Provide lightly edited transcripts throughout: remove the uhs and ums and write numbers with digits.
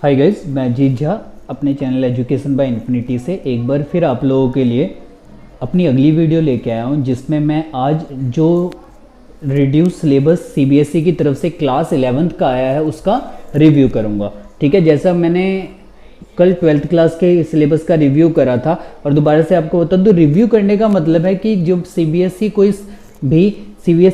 Hi guys, मैं जीत झा अपने channel education by infinity से एक बार फिर आप लोगों के लिए अपनी अगली वीडियो लेके आया हूँ, जिसमें मैं आज जो रिड्यूस सिलेबस सीबीएसई की तरफ से क्लास 11th का आया है उसका रिव्यू करूँगा। ठीक है, जैसा मैंने कल 12th क्लास के सिलेबस का रिव्यू करा था और दोबारा से आपको बता दूँ, रिव्यू करने का मतलब है कि जो सीबीएसई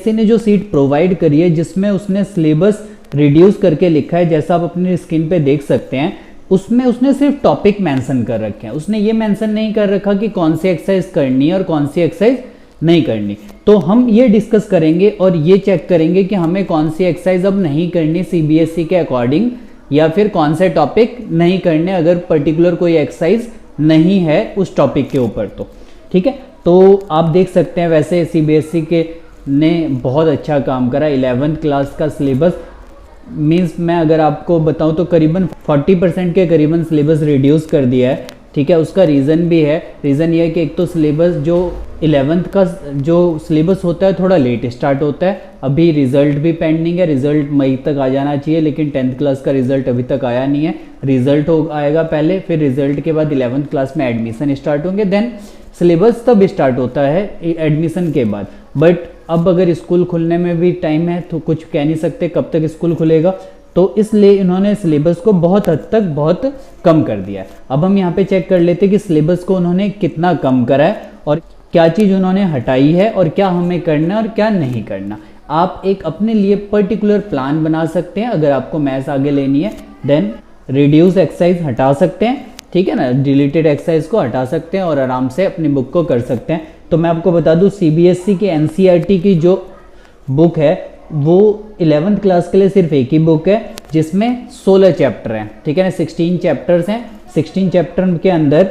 ने जो सीट प्रोवाइड करी है जिसमें उसने सिलेबस रिड्यूस करके लिखा है, जैसा आप अपनी स्क्रीन पे देख सकते हैं, उसमें उसने सिर्फ टॉपिक मेंशन कर रखे हैं। उसने ये मेंशन नहीं कर रखा कि कौन सी एक्सरसाइज करनी है और कौन सी एक्सरसाइज नहीं करनी। तो हम ये डिस्कस करेंगे और ये चेक करेंगे कि हमें कौन सी एक्सरसाइज अब नहीं करनी सीबीएसई के अकॉर्डिंग, या फिर कौन से टॉपिक नहीं करने अगर पर्टिकुलर कोई एक्सरसाइज नहीं है उस टॉपिक के ऊपर। तो ठीक है, तो आप देख सकते हैं वैसे सीबीएसई के ने बहुत अच्छा काम करा। 11th क्लास का सिलेबस मीन्स मैं अगर आपको बताऊं तो करीबन 40% के करीबन सिलेबस रिड्यूस कर दिया है। ठीक है, उसका रीज़न भी है। रीज़न ये है कि एक तो सिलेबस जो 11th का जो सिलेबस होता है थोड़ा लेट स्टार्ट होता है। अभी रिजल्ट भी पेंडिंग है, रिजल्ट मई तक आ जाना चाहिए, लेकिन 10th क्लास का रिजल्ट अभी तक आया नहीं है। रिजल्ट आएगा पहले, फिर रिजल्ट के बाद 11th क्लास में एडमिशन स्टार्ट होंगे, देन सिलेबस तब स्टार्ट होता है एडमिशन के बाद। बट अब अगर स्कूल खुलने में भी टाइम है तो कुछ कह नहीं सकते कब तक स्कूल खुलेगा, तो इसलिए इन्होंने सिलेबस को बहुत हद तक बहुत कम कर दिया है। अब हम यहाँ पे चेक कर लेते हैं कि सिलेबस को उन्होंने कितना कम करा है और क्या चीज़ उन्होंने हटाई है और क्या हमें करना और क्या नहीं करना। आप एक अपने लिए पर्टिकुलर प्लान बना सकते हैं। अगर आपको मैथ्स आगे लेनी है देन रिड्यूस एक्सरसाइज हटा सकते हैं, ठीक है ना, डिलीटेड एक्सरसाइज को हटा सकते हैं और आराम से अपनी बुक को कर सकते हैं। तो मैं आपको बता दूं, सीबीएसई के एनसीईआरटी की जो बुक है वो 11th क्लास के लिए सिर्फ एक ही बुक है जिसमें 16 चैप्टर हैं। ठीक है ना, 16 चैप्टर्स हैं। 16 चैप्टर के अंदर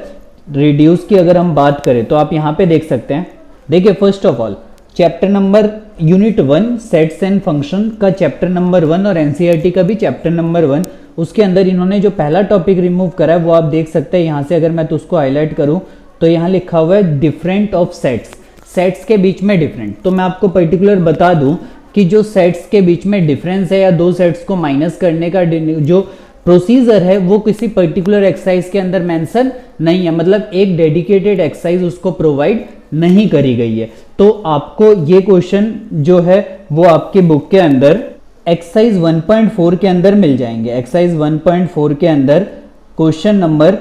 रिड्यूस की अगर हम बात करें तो आप यहाँ पे देख सकते हैं। देखिए, first of all chapter number unit 1 sets and function का चैप्टर नंबर 1 और एनसीईआरटी का भी चैप्टर नंबर 1, उसके अंदर इन्होंने जो पहला टॉपिक रिमूव करा है वो आप देख सकते हैं। यहाँ से अगर मैं तो उसको हाईलाइट करूँ तो यहाँ लिखा हुआ है डिफरेंट ऑफ सेट्स, सेट्स के बीच में डिफरेंट। तो मैं आपको पर्टिकुलर बता दूं कि जो सेट्स के बीच में डिफरेंस है या दो सेट्स को माइनस करने का जो प्रोसीजर है वो किसी पर्टिकुलर एक्सरसाइज के अंदर मेंशन नहीं है, मतलब एक डेडिकेटेड एक्सरसाइज उसको प्रोवाइड नहीं करी गई है। तो आपको ये क्वेश्चन जो है वो आपकी बुक के अंदर एक्सरसाइज 1.4 के अंदर मिल जाएंगे। एक्सरसाइज 1.4 के अंदर क्वेश्चन नंबर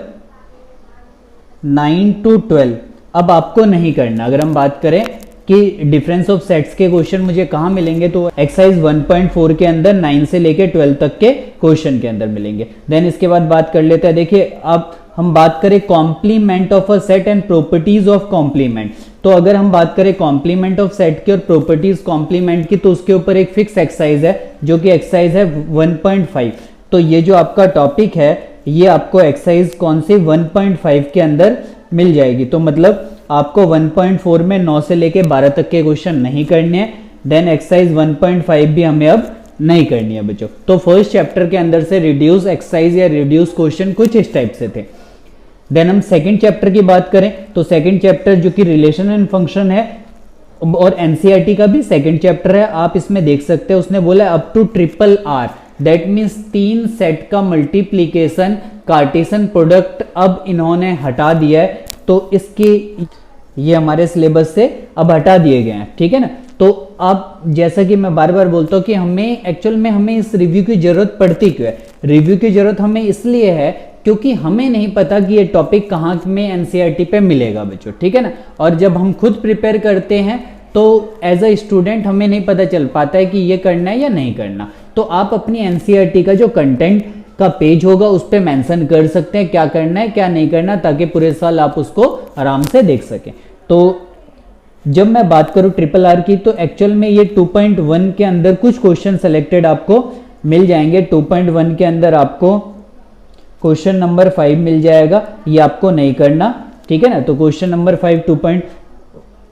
9 to 12 अब आपको नहीं करना। अगर हम बात करें कि डिफरेंस ऑफ सेट्स के क्वेश्चन मुझे कहाँ मिलेंगे, तो एक्सरसाइज 1.4 के अंदर 9 से लेके 12 तक के क्वेश्चन के अंदर मिलेंगे। देन इसके बाद बात कर लेते हैं। देखिए, अब हम बात करें complement of a set and properties of complement. तो अगर हम बात करें कॉम्प्लीमेंट ऑफ सेट की और प्रॉपर्टीज कॉम्प्लीमेंट की, तो उसके ऊपर एक फिक्स एक्सरसाइज है जो कि एक्सरसाइज है 1.5। तो ये जो आपका टॉपिक है ये आपको एक्सरसाइज कौन सी 1.5 के अंदर मिल जाएगी। तो मतलब आपको 1.4 में 9 से लेके 12 तक के क्वेश्चन नहीं करने हैं। देन एक्सरसाइज 1.5 भी हमें अब नहीं करनी है बच्चों। तो फर्स्ट चैप्टर के अंदर से रिड्यूस एक्सरसाइज या रिड्यूस क्वेश्चन कुछ इस टाइप से थे। देन हम सेकंड चैप्टर की बात करें तो सेकंड चैप्टर जो कि रिलेशन एंड फंक्शन है और एनसीईआरटी का भी सेकंड चैप्टर है। आप इसमें देख सकते हैं उसने बोला up to RRR, that means 3 set का मल्टीप्लीकेशन कार्टेशियन प्रोडक्ट अब इन्होंने हटा दिया है। तो इसके ये हमारे सिलेबस से अब हटा दिए गए हैं। ठीक है ना, तो अब जैसा कि मैं बार बार बोलता हूँ कि हमें एक्चुअल में हमें इस रिव्यू की जरूरत पड़ती क्यों है। रिव्यू की जरूरत हमें इसलिए है क्योंकि हमें नहीं पता कि ये टॉपिक कहाँ में एनसीईआरटी पे मिलेगा बच्चों। ठीक है ना, और जब हम खुद प्रिपेयर करते हैं तो एज अ स्टूडेंट हमें नहीं पता चल पाता है कि ये करना है या नहीं करना। तो आप अपनी एनसीईआरटी का जो कंटेंट का पेज होगा उस पे मेंशन कर सकते हैं क्या करना है क्या नहीं करना, ताकि पूरे साल आप उसको आराम से देख सकें। तो जब मैं बात करूं RRR की, तो एक्चुअल में ये 2.1 के अंदर कुछ क्वेश्चन सेलेक्टेड आपको मिल जाएंगे। 2.1 के अंदर आपको क्वेश्चन नंबर 5 मिल जाएगा, ये आपको नहीं करना। ठीक है ना, तो क्वेश्चन नंबर 5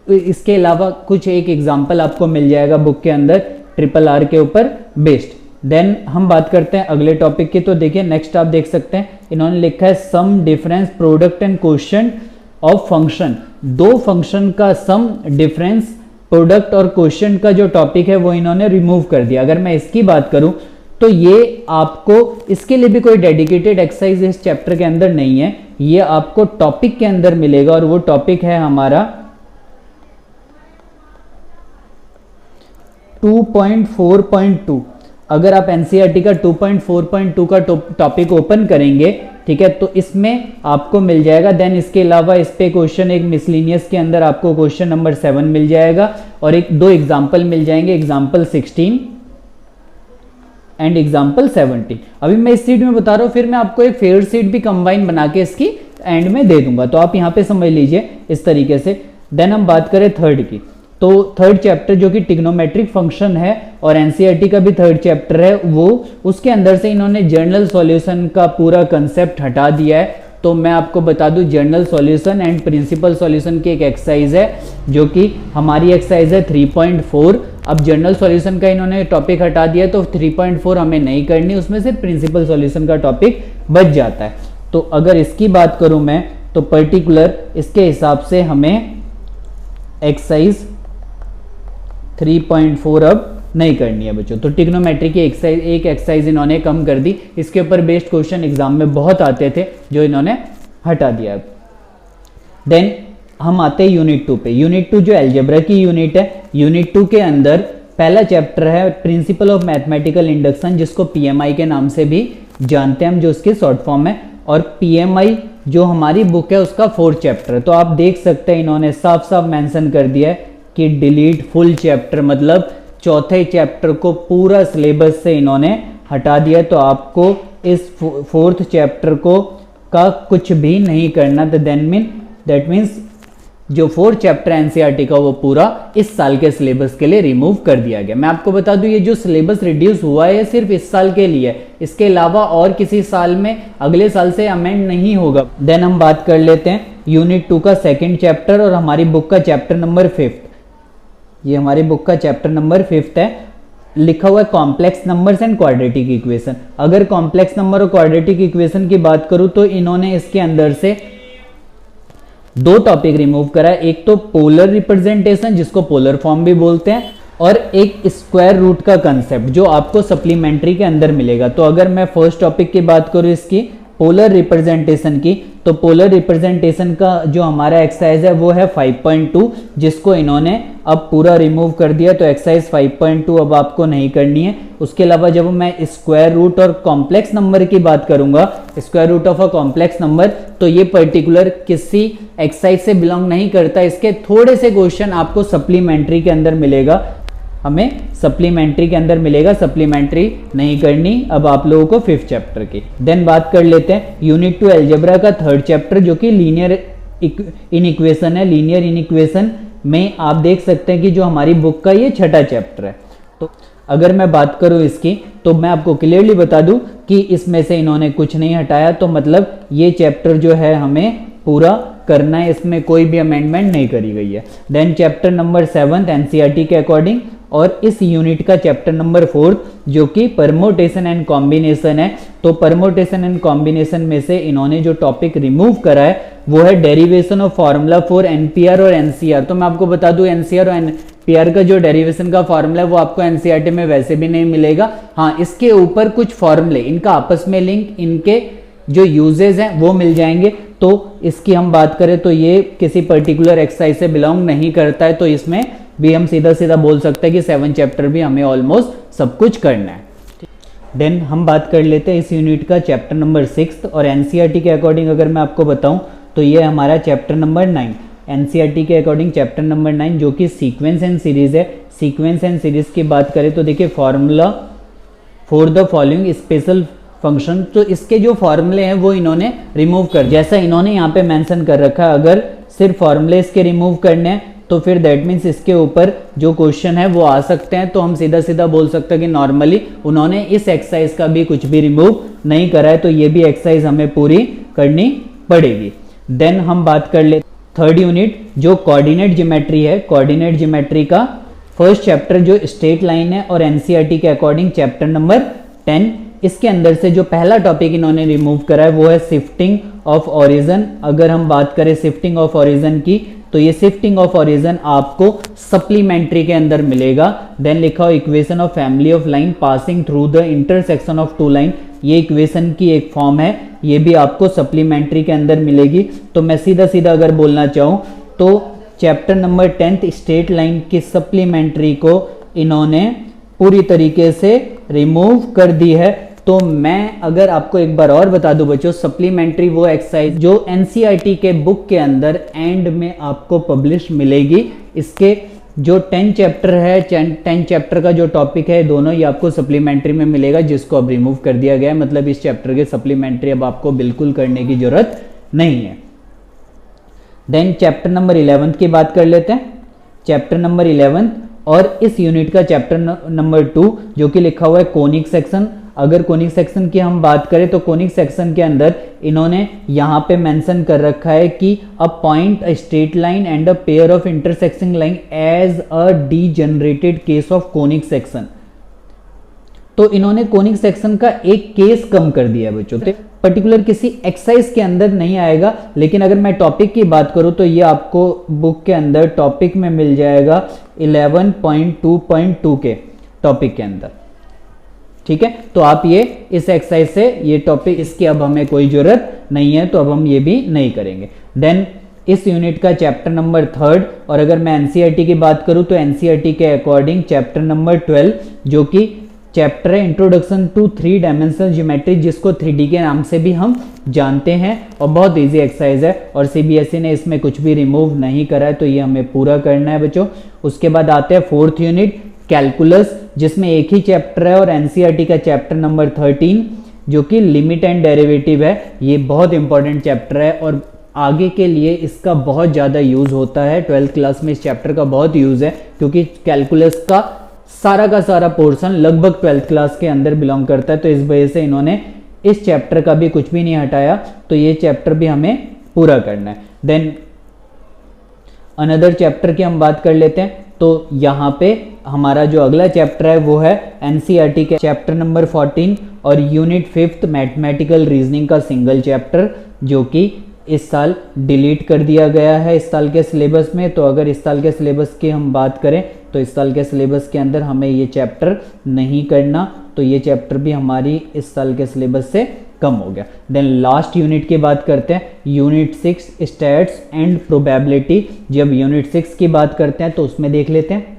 इसके अलावा कुछ एक एग्जाम्पल आपको मिल जाएगा बुक के अंदर RRR के ऊपर बेस्ड। देन हम बात करते हैं अगले टॉपिक की। तो देखिए नेक्स्ट आप देख सकते हैं इन्होंने लिखा है sum difference product and question of function. दो फंक्शन का सम डिफरेंस प्रोडक्ट और क्वेश्चन का जो टॉपिक है वो इन्होंने रिमूव कर दिया। अगर मैं इसकी बात करूं तो ये आपको इसके लिए भी कोई डेडिकेटेड एक्सरसाइज इस चैप्टर के अंदर नहीं है, ये आपको टॉपिक के अंदर मिलेगा और वो टॉपिक है हमारा 2.4.2। अगर आप एनसीईआरटी का 2.4.2 का टॉपिक ओपन करेंगे, ठीक है, तो इसमें आपको मिल जाएगा। देन इसके अलावा इस पे क्वेश्चन एक मिसलिनियस के अंदर आपको क्वेश्चन नंबर 7 मिल जाएगा और एक दो एग्जाम्पल मिल जाएंगे, एग्जाम्पल 16 एंड एग्जाम्पल 17। अभी मैं इस सीट में बता रहा हूँ, फिर मैं आपको एक फेयर सीट भी कंबाइन बना के इसकी एंड में दे दूंगा, तो आप यहाँ पे समझ लीजिए इस तरीके से। देन हम बात करें थर्ड की, तो थर्ड चैप्टर जो कि ट्रिग्नोमेट्रिक फंक्शन है और एनसीईआरटी का भी थर्ड चैप्टर है, वो उसके अंदर से इन्होंने जनरल सॉल्यूशन का पूरा कंसेप्ट हटा दिया है। तो मैं आपको बता दूं, general solution and principal solution की एक एक्सरसाइज है जो कि हमारी एक्सरसाइज है 3.4। अब जनरल सॉल्यूशन का इन्होंने टॉपिक हटा दिया तो 3.4 हमें नहीं करनी, उसमें से प्रिंसिपल सॉल्यूशन का टॉपिक बच जाता है। तो अगर इसकी बात करूं मैं, तो पर्टिकुलर इसके हिसाब से हमें एक्सरसाइज 3.4 अब नहीं करनी है बच्चों। तो ट्रिग्नोमेट्री की एक एक्सरसाइज इन्होंने कम कर दी, इसके ऊपर बेस्ड क्वेश्चन एग्जाम में बहुत आते थे जो इन्होंने हटा दिया। देन हम आते हैं यूनिट 2 पे। यूनिट 2 जो अलजेब्रा की यूनिट है, यूनिट 2 के अंदर पहला चैप्टर है प्रिंसिपल ऑफ मैथमेटिकल इंडक्शन, जिसको पीएमआई के नाम से भी जानते हैं हम, जो उसकी शॉर्ट फॉर्म है। और पीएमआई जो हमारी बुक है उसका 4th चैप्टर है। तो आप देख सकते हैं इन्होंने साफ साफ मेंशन कर दिया है कि डिलीट फुल चैप्टर, मतलब चौथे चैप्टर को पूरा सिलेबस से इन्होंने हटा दिया। तो आपको इस 4th चैप्टर को का कुछ भी नहीं करना। दैट मीन्स जो 4th चैप्टर एनसीईआरटी का वो पूरा इस साल के सिलेबस के लिए रिमूव कर दिया गया। मैं आपको बता दूं, ये जो सिलेबस रिड्यूस हुआ है सिर्फ इस साल के लिए, इसके अलावा और किसी साल में अगले साल से अमेंड नहीं होगा। देन हम बात कर लेते हैं यूनिट 2 का 2nd चैप्टर और हमारी बुक का चैप्टर नंबर 5th। ये हमारी बुक का चैप्टर नंबर 5th है, लिखा हुआ है complex numbers and quadratic equation. अगर कॉम्प्लेक्स नंबर और क्वाड्रेटिक इक्वेशन की बात करूं तो इन्होंने इसके अंदर से दो टॉपिक रिमूव करा है। एक तो पोलर रिप्रेजेंटेशन, जिसको पोलर फॉर्म भी बोलते हैं, और एक स्क्वायर रूट का कंसेप्ट जो आपको सप्लीमेंट्री के अंदर मिलेगा। तो अगर मैं फर्स्ट टॉपिक की बात करूं इसकी पोलर रिप्रेजेंटेशन की, तो पोलर रिप्रेजेंटेशन का जो हमारा एक्सरसाइज है वो है 5.2, जिसको इन्होंने अब पूरा रिमूव कर दिया। तो एक्सरसाइज 5.2 अब आपको नहीं करनी है। उसके अलावा जब मैं स्क्वायर रूट और कॉम्प्लेक्स नंबर की बात करूंगा, square root of a complex number, तो ये पर्टिकुलर किसी एक्सरसाइज से बिलोंग नहीं करता। इसके थोड़े से क्वेश्चन आपको सप्लीमेंट्री के अंदर मिलेगा, हमें सप्लीमेंट्री के अंदर मिलेगा, सप्लीमेंट्री नहीं करनी अब आप लोगों को 5th चैप्टर की। देन बात कर लेते हैं यूनिट 2 अलजेब्रा का 3rd चैप्टर, जो कि लीनियर इनइक्वेशन है। लीनियर इनइक्वेशन में आप देख सकते हैं कि जो हमारी बुक का ये 6ठा चैप्टर है। तो अगर मैं बात करूं इसकी, तो मैं आपको क्लियरली बता दूं कि इसमें से इन्होंने कुछ नहीं हटाया, तो मतलब ये चैप्टर जो है हमें पूरा करना है, इसमें कोई भी अमेंडमेंट नहीं करी गई है। देन चैप्टर नंबर 7 एनसीईआरटी के अकॉर्डिंग, और इस यूनिट का चैप्टर नंबर 4 जो कि परमोटेशन एंड कॉम्बिनेशन है। तो परमोटेशन एंड कॉम्बिनेशन में से इन्होंने जो टॉपिक रिमूव करा है वो है derivation of formula for NPR और एनसीआर। तो मैं आपको बता दूं, एनसीआर और एनपीआर का जो डेरिवेशन का फार्मूला है वो आपको एनसीईआरटी में वैसे भी नहीं मिलेगा। हाँ, इसके ऊपर कुछ फार्मूले, इनका आपस में लिंक, इनके जो यूजेस हैं वो मिल जाएंगे। तो इसकी हम बात करें तो ये किसी पर्टिकुलर एक्सरसाइज से बिलोंग नहीं करता है। तो इसमें भी हम सीधा सीधा बोल सकते हैं कि 7 चैप्टर भी हमें ऑलमोस्ट सब कुछ करना है। देन हम बात कर लेते हैं इस यूनिट का चैप्टर नंबर 6, और एनसीईआरटी के अकॉर्डिंग अगर मैं आपको बताऊं तो ये हमारा चैप्टर नंबर 9। एनसीईआरटी के अकॉर्डिंग चैप्टर नंबर 9 जो कि सीक्वेंस एंड सीरीज है। सीक्वेंस एंड सीरीज की बात करें तो देखिए formula for the following special function, तो इसके जो फॉर्मूले हैं वो इन्होंने रिमूव कर, जैसा इन्होंने यहाँ पे मेंशन कर रखा है, अगर सिर्फ फॉर्मूले इसके रिमूव करने हैं तो फिर दैट मीन्स इसके ऊपर जो क्वेश्चन है वो आ सकते हैं। तो हम सीधा सीधा बोल सकते हैं कि नॉर्मली उन्होंने इस एक्सरसाइज का भी कुछ भी रिमूव नहीं करा है, तो ये भी एक्सरसाइज हमें पूरी करनी पड़ेगी। देन हम बात कर ले 3rd यूनिट जो कोऑर्डिनेट ज्योमेट्री है। कोऑर्डिनेट ज्योमेट्री का 1st चैप्टर जो स्ट्रेट लाइन है, और एनसीईआरटी के अकॉर्डिंग चैप्टर नंबर 10। इसके अंदर से जो पहला टॉपिक इन्होंने रिमूव करा है वो है शिफ्टिंग ऑफ ओरिजिन। अगर हम बात करें शिफ्टिंग ऑफ ओरिजिन की, तो ये शिफ्टिंग ऑफ ओरिजिन आपको सप्लीमेंट्री के अंदर मिलेगा। देन लिखा हो equation of family of line passing through the intersection of two line, ये इक्वेशन की एक फॉर्म है, ये भी आपको सप्लीमेंट्री के अंदर मिलेगी। तो मैं सीधा सीधा अगर बोलना चाहूँ तो चैप्टर नंबर 10 स्ट्रेट लाइन की सप्लीमेंट्री को इन्होंने पूरी तरीके से रिमूव कर दी है। तो मैं अगर आपको एक बार और बता दूं बच्चों, सप्लीमेंट्री वो एक्सरसाइज जो एनसीईआरटी के बुक के अंदर एंड में आपको पब्लिश मिलेगी। इसके जो 10 चैप्टर है, 10 चैप्टर का जो टॉपिक है, दोनों ही आपको सप्लीमेंट्री में मिलेगा, जिसको अब रिमूव कर दिया गया है। मतलब इस चैप्टर के सप्लीमेंट्री अब आपको बिल्कुल करने की जरूरत नहीं है। देन चैप्टर नंबर 11 की बात कर लेते हैं। चैप्टर नंबर 11 और इस यूनिट का चैप्टर नंबर 2 जो कि लिखा हुआ है कोनिक सेक्शन। अगर कोनिक सेक्शन की हम बात करें तो कोनिक सेक्शन के अंदर इन्होंने यहाँ पे मेंशन कर रखा है कि a point, a straight line and a pair of intersecting line as a degenerated case of conic section. तो इन्होंने कोनिक सेक्शन का एक केस कम कर दिया है बच्चों। तो पर्टिकुलर किसी एक्सरसाइज के अंदर नहीं आएगा, लेकिन अगर मैं टॉपिक की बात करूं तो ये आपको बुक के अंदर टॉपिक में मिल जाएगा 11.2.2 के टॉपिक के अंदर। ठीक है, तो आप ये इस एक्सरसाइज से ये टॉपिक, इसकी अब हमें कोई जरूरत नहीं है, तो अब हम ये भी नहीं करेंगे। देन इस यूनिट का चैप्टर नंबर 3 और अगर मैं एनसीईआरटी की बात करूं तो एनसीईआरटी के अकॉर्डिंग चैप्टर नंबर 12 जो कि चैप्टर है इंट्रोडक्शन टू 3 डायमेंशनल ज्योमेट्री, जिसको 3D के नाम से भी हम जानते हैं, और बहुत इजी एक्सरसाइज है और सीबीएसई ने इसमें कुछ भी रिमूव नहीं करा है, तो ये हमें पूरा करना है बच्चों। उसके बाद आते हैं 4th यूनिट कैलकुलस, जिसमें एक ही चैप्टर है और एनसीईआरटी का चैप्टर नंबर 13 जो कि लिमिट एंड डेरिवेटिव है। ये बहुत इंपॉर्टेंट चैप्टर है और आगे के लिए इसका बहुत ज़्यादा यूज़ होता है। 12th क्लास में इस चैप्टर का बहुत यूज़ है, क्योंकि कैलकुलस का सारा पोर्शन लगभग 12th क्लास के अंदर बिलोंग करता है, तो इस वजह से इन्होंने इस चैप्टर का भी कुछ भी नहीं हटाया, तो ये चैप्टर भी हमें पूरा करना है। देन अनदर चैप्टर की हम बात कर लेते हैं। तो यहाँ पे हमारा जो अगला चैप्टर है वो है एनसीईआरटी के चैप्टर नंबर 14 और यूनिट 5th मैथमेटिकल रीजनिंग का सिंगल चैप्टर, जो कि इस साल डिलीट कर दिया गया है इस साल के सिलेबस में। तो अगर इस साल के सिलेबस की हम बात करें तो इस साल के सिलेबस के अंदर हमें ये चैप्टर नहीं करना, तो ये चैप्टर भी हमारी इस साल के सिलेबस से कम हो गया। देन लास्ट यूनिट की बात करते हैं, यूनिट 6 स्टैट्स एंड प्रोबेबिलिटी। जब यूनिट 6 की बात करते हैं तो उसमें देख लेते हैं।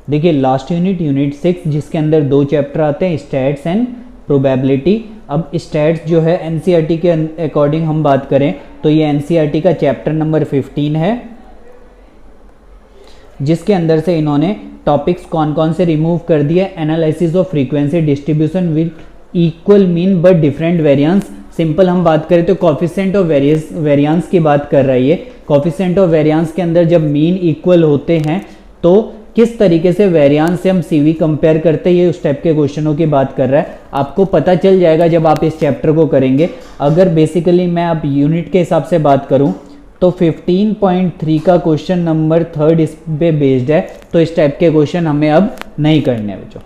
देखिए लास्ट यूनिट 6 जिसके अंदर 2 चैप्टर आते हैं, स्टैट्स एंड प्रोबेबिलिटी। अब स्टैट्स जो है एनसीईआरटी के अकॉर्डिंग हम बात करें तो ये एनसीईआरटी का चैप्टर नंबर 15 है, जिसके अंदर से इन्होंने टॉपिक्स कौन कौन से रिमूव कर दिए। Analysis of frequency distribution with equal mean but different variance. Simple हम बात करें तो कोफिशिएंट ऑफ वेरिएंस की बात कर रहा है ये। कोफिशिएंट ऑफ वेरिएंस के अंदर जब मीन इक्वल होते हैं तो किस तरीके से वेरिएंस से हम सीवी कंपेयर करते हैं, ये उस टाइप के क्वेश्चनों की बात कर रहा है। आपको पता चल जाएगा जब आप इस चैप्टर को करेंगे। अगर बेसिकली मैं अब यूनिट के हिसाब से बात करूं तो 15.3 का क्वेश्चन नंबर 3 इस पे बेस्ड है, तो इस टाइप के क्वेश्चन हमें अब नहीं करने हैं बच्चों।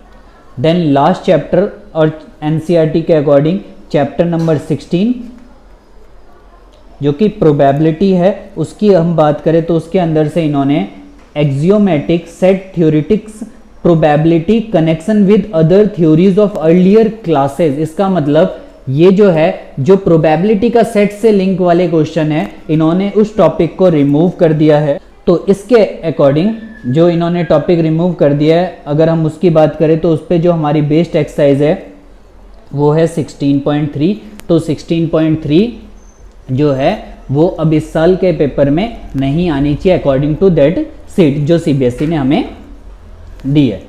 देन लास्ट चैप्टर और एनसीईआरटी के अकॉर्डिंग चैप्टर नंबर 16 जो कि प्रोबेबिलिटी है, उसकी हम बात करें तो उसके अंदर से इन्होंने axiomatic set theoretics probability connection with other theories of earlier classes. इसका मतलब ये जो है, जो प्रोबेबिलिटी का सेट से लिंक वाले क्वेश्चन है, इन्होंने उस टॉपिक को रिमूव कर दिया है। तो इसके अकॉर्डिंग जो इन्होंने टॉपिक रिमूव कर दिया है, अगर हम उसकी बात करें तो उस पर जो हमारी बेस्ड एक्सरसाइज है वो है 16.3। तो 16.3 जो है वो अब इस साल के पेपर में नहीं आनी चाहिए अकॉर्डिंग टू दैट सीट जो सीबीएसई ने हमें दी है।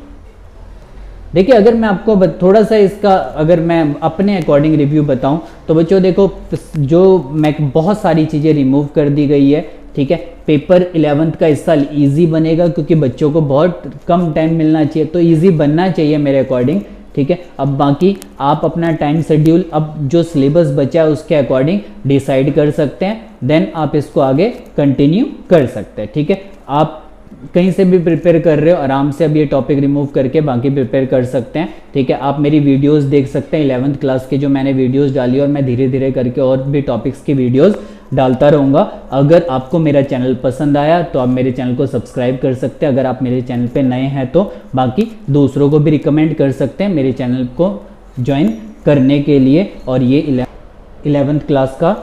देखिए अगर मैं आपको थोड़ा सा इसका अगर मैं अपने अकॉर्डिंग रिव्यू बताऊं तो बच्चों देखो, जो मैं बहुत सारी चीज़ें रिमूव कर दी गई है। ठीक है, पेपर 11th का इस साल इजी बनेगा क्योंकि बच्चों को बहुत कम टाइम मिलना चाहिए, तो इजी बनना चाहिए मेरे अकॉर्डिंग। ठीक है, अब बाकी आप अपना टाइम शेड्यूल अब जो सिलेबस बचा है उसके अकॉर्डिंग डिसाइड कर सकते हैं, देन आप इसको आगे कंटिन्यू कर सकते हैं। ठीक है, आप कहीं से भी प्रिपेयर कर रहे हो आराम से अब ये टॉपिक रिमूव करके बाकी प्रिपेयर कर सकते हैं। ठीक है, आप मेरी वीडियोस देख सकते हैं 11th क्लास के जो मैंने वीडियोस डाली और मैं धीरे धीरे करके और भी टॉपिक्स की वीडियोस डालता रहूँगा। अगर आपको मेरा चैनल पसंद आया तो आप मेरे चैनल को सब्सक्राइब कर सकते हैं। अगर आप मेरे चैनल पे नए हैं तो बाकी दूसरों को भी रिकमेंड कर सकते हैं मेरे चैनल को ज्वाइन करने के लिए। और ये 11th क्लास का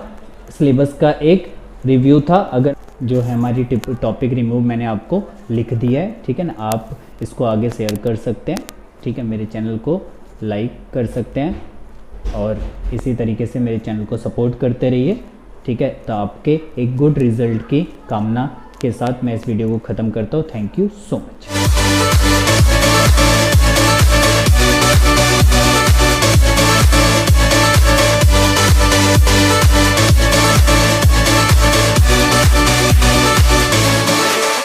सिलेबस का एक रिव्यू था। अगर जो है हमारी टॉपिक रिमूव मैंने आपको लिख दिया है, ठीक है ना। आप इसको आगे शेयर कर सकते हैं, ठीक है। मेरे चैनल को लाइक कर सकते हैं और इसी तरीके से मेरे चैनल को सपोर्ट करते रहिए, ठीक है। तो आपके एक गुड रिजल्ट की कामना के साथ मैं इस वीडियो को ख़त्म करता हूँ। Thank you so much.